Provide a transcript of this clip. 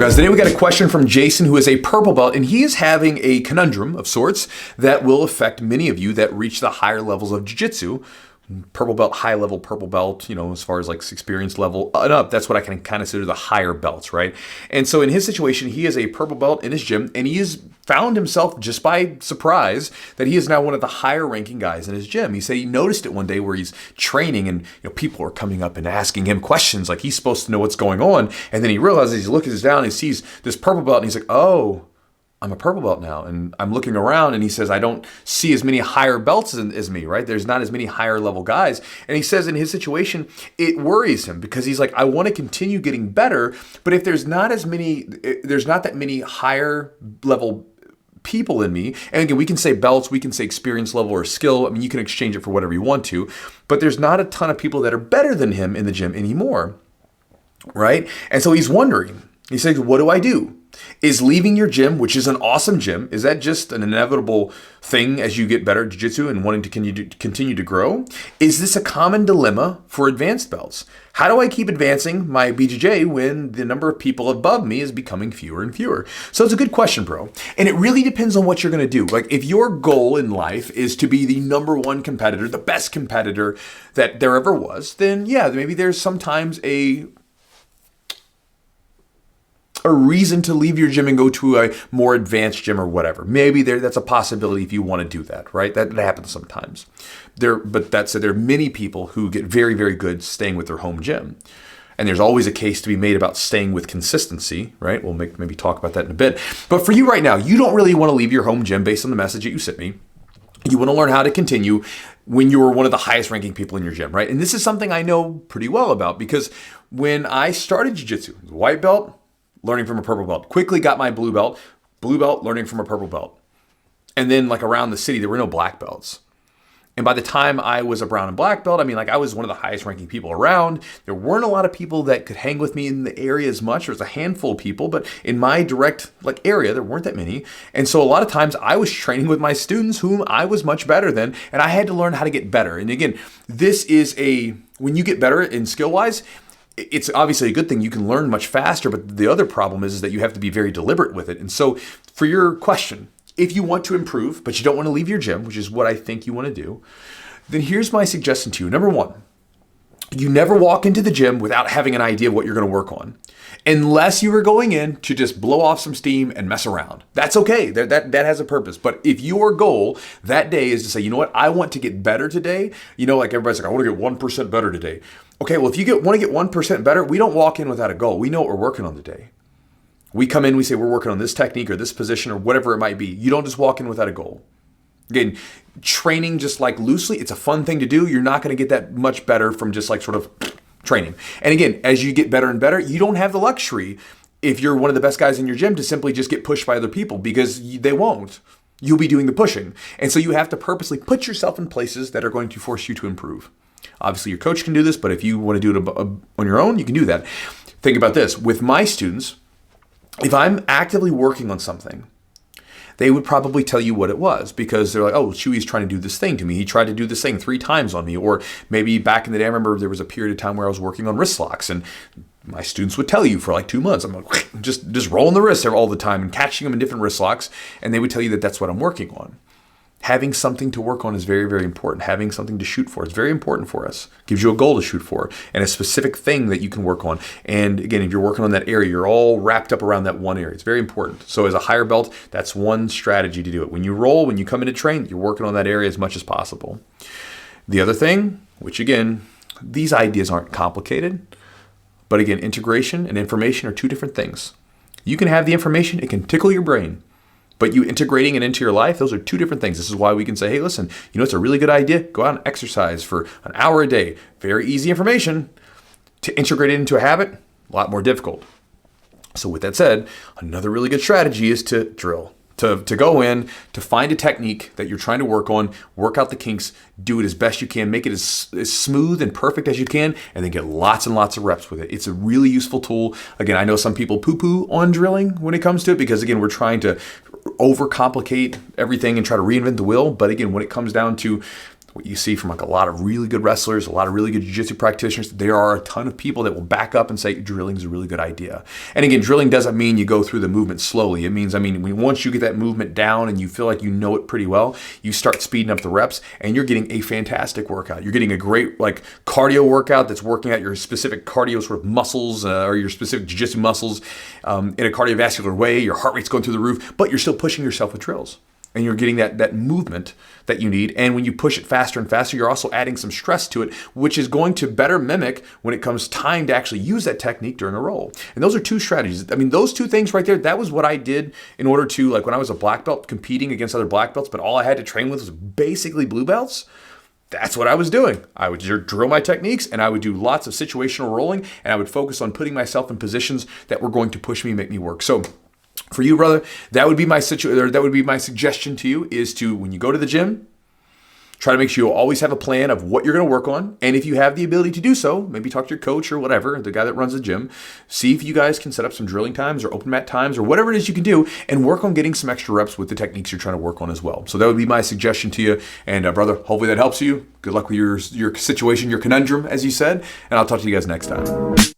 Guys, today we got a question from Jason, who is a purple belt, and he is having a conundrum of sorts that will affect many of you that reach the higher levels of jiu-jitsu. Purple belt, high level purple belt, as far as like experience level and up, that's what I can kind of consider the higher belts, right? And so in his situation, he is a purple belt in his gym, and he has found himself just by surprise that he is now one of the higher ranking guys in his gym. He said he noticed it one day where he's training and people are coming up and asking him questions like he's supposed to know what's going on. And then he realizes, he looks down and he sees this purple belt and he's like, oh, I'm a purple belt now. And I'm looking around and he says, I don't see as many higher belts as me, right? There's not as many higher level guys. And he says in his situation, it worries him because he's like, I want to continue getting better, but if there's not that many higher level people in me, and again, we can say belts, we can say experience level or skill. I mean, you can exchange it for whatever you want to, but there's not a ton of people that are better than him in the gym anymore, right? And so he's wondering, he says, what do I do? Is leaving your gym, which is an awesome gym, is that just an inevitable thing as you get better at jiu-jitsu and wanting to continue to grow? Is this a common dilemma for advanced belts? How do I keep advancing my BJJ when the number of people above me is becoming fewer and fewer? So it's a good question, bro. And it really depends on what you're going to do. Like if your goal in life is to be the number one competitor, the best competitor that there ever was, then yeah, maybe there's sometimes a reason to leave your gym and go to a more advanced gym or whatever. Maybe that's a possibility if you want to do that, right? That happens sometimes. But that said, there are many people who get very, very good staying with their home gym. And there's always a case to be made about staying with consistency, right? We'll maybe talk about that in a bit. But for you right now, you don't really want to leave your home gym based on the message that you sent me. You want to learn how to continue when you're one of the highest ranking people in your gym, right? And this is something I know pretty well about because when I started jiu-jitsu, white belt, learning from a purple belt, quickly got my blue belt, learning from a purple belt. And then like around the city, there were no black belts. And by the time I was a brown and black belt, I was one of the highest ranking people around. There weren't a lot of people that could hang with me in the area as much. There was a handful of people, but in my direct area, there weren't that many. And so a lot of times I was training with my students whom I was much better than, and I had to learn how to get better. And again, when you get better in skill wise, it's obviously a good thing. You can learn much faster, but the other problem is that you have to be very deliberate with it. And so for your question, if you want to improve, but you don't want to leave your gym, which is what I think you want to do, then here's my suggestion to you. Number one, you never walk into the gym without having an idea of what you're going to work on, unless you were going in to just blow off some steam and mess around. That's okay. That has a purpose. But if your goal that day is to say, you know what, I want to get better today, like everybody's like, I want to get 1% better today. Okay, well, if you want to get 1% better, we don't walk in without a goal. We know what we're working on today. We come in, we say we're working on this technique or this position or whatever it might be. You don't just walk in without a goal. Again, training just like loosely, it's a fun thing to do. You're not going to get that much better from just like sort of training. And again, as you get better and better, you don't have the luxury, if you're one of the best guys in your gym, to simply just get pushed by other people because they won't. You'll be doing the pushing. And so you have to purposely put yourself in places that are going to force you to improve. Obviously, your coach can do this, but if you want to do it on your own, you can do that. Think about this. With my students, if I'm actively working on something, they would probably tell you what it was because they're like, oh, Chewy's trying to do this thing to me. He tried to do this thing 3 times on me. Or maybe back in the day, I remember there was a period of time where I was working on wrist locks and my students would tell you for like 2 months, I'm like, just rolling the wrists all the time and catching them in different wrist locks. And they would tell you that that's what I'm working on. Having something to work on is very, very important. Having something to shoot for is very important for us. Gives you a goal to shoot for and a specific thing that you can work on. And again, if you're working on that area, you're all wrapped up around that one area. It's very important. So as a higher belt, that's one strategy to do it. When you come in to train, you're working on that area as much as possible. The other thing, which again, these ideas aren't complicated, but again, integration and information are 2 different things. You can have the information, it can tickle your brain. But you integrating it into your life, those are 2 different things. This is why we can say, hey, listen, it's a really good idea. Go out and exercise for an hour a day. Very easy information. To integrate it into a habit, a lot more difficult. So with that said, another really good strategy is to drill. To go in, to find a technique that you're trying to work on, work out the kinks, do it as best you can, make it as smooth and perfect as you can, and then get lots and lots of reps with it. It's a really useful tool. Again, I know some people poo-poo on drilling when it comes to it because, again, we're trying to overcomplicate everything and try to reinvent the wheel. But again, when it comes down to what you see from like a lot of really good wrestlers, a lot of really good jiu-jitsu practitioners, there are a ton of people that will back up and say drilling is a really good idea. And again, drilling doesn't mean you go through the movement slowly. It means, once you get that movement down and you feel like you know it pretty well, you start speeding up the reps and you're getting a fantastic workout. You're getting a great like cardio workout that's working out your specific cardio sort of muscles or your specific jiu-jitsu muscles in a cardiovascular way. Your heart rate's going through the roof, but you're still pushing yourself with drills. And you're getting that movement that you need. And when you push it faster and faster, you're also adding some stress to it, which is going to better mimic when it comes time to actually use that technique during a roll. And those are two strategies. Those two things right there, that was what I did in order to, like when I was a black belt competing against other black belts, but all I had to train with was basically blue belts. That's what I was doing. I would drill my techniques and I would do lots of situational rolling and I would focus on putting myself in positions that were going to push me and make me work. So for you, brother, that would be my suggestion to you is to, when you go to the gym, try to make sure you always have a plan of what you're going to work on. And if you have the ability to do so, maybe talk to your coach or whatever, the guy that runs the gym, see if you guys can set up some drilling times or open mat times or whatever it is you can do and work on getting some extra reps with the techniques you're trying to work on as well. So that would be my suggestion to you. And brother, hopefully that helps you. Good luck with your situation, your conundrum, as you said. And I'll talk to you guys next time.